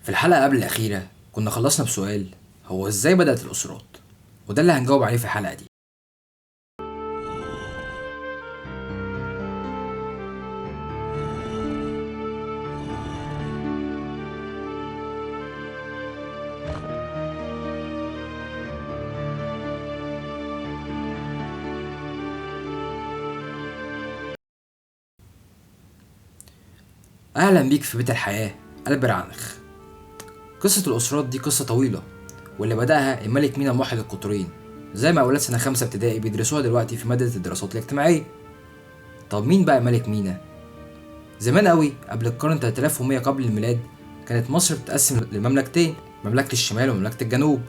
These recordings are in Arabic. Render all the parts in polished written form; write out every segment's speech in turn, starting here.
في الحلقة قبل الأخيرة كنا خلصنا بسؤال: هو إزاي بدأت الأسرات؟ وده اللي هنجاوب عليه في الحلقة دي. أهلا بيك في بيت الحياة قلب رعنخ. قصة الأسرات دي قصة طويلة، واللي بدأها الملك مينا موحد القطرين، زي ما أولاد سنة 5 ابتدائي بيدرسوها دلوقتي في مادة الدراسات الاجتماعية. طب مين بقى ملك مينا؟ زمان قوي قبل القرن 3100 قبل الميلاد كانت مصر بتتقسم لمملكتين، مملكة الشمال ومملكة الجنوب،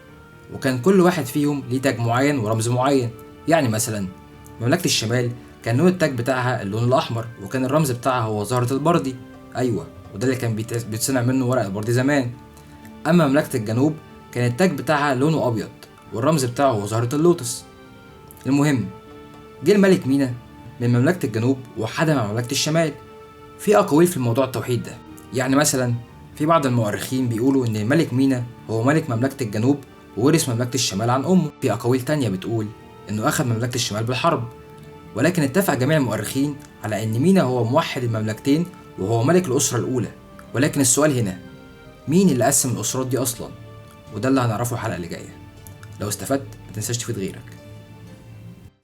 وكان كل واحد فيهم ليه تاج معين ورمز معين. يعني مثلا مملكة الشمال كان لون التاج بتاعها اللون الأحمر، وكان الرمز بتاعها هو زهرة البردي. أيوة، وده اللي كان بيتصنع منه ورق البردي زمان. أما مملكة الجنوب كان التاج بتاعها لونه أبيض، والرمز بتاعه هو زهرة اللوتس. المهم، جه الملك مينا من مملكة الجنوب وحدها مع مملكة الشمال. في أقاويل في الموضوع التوحيد ده، يعني مثلا في بعض المؤرخين بيقولوا إن الملك مينا هو ملك مملكة الجنوب وورث مملكة الشمال عن أمه. في أقاويل تانية بتقول إنه أخذ مملكة الشمال بالحرب، ولكن اتفق جميع المؤرخين على إن مينا هو موحد المملكتين وهو ملك الأسرة الأولى. ولكن السؤال هنا، مين اللي قسم الأسرات دي أصلا؟ وده اللي هنعرفه الحلقة اللي جاية. لو استفدت متنساش تفيد غيرك.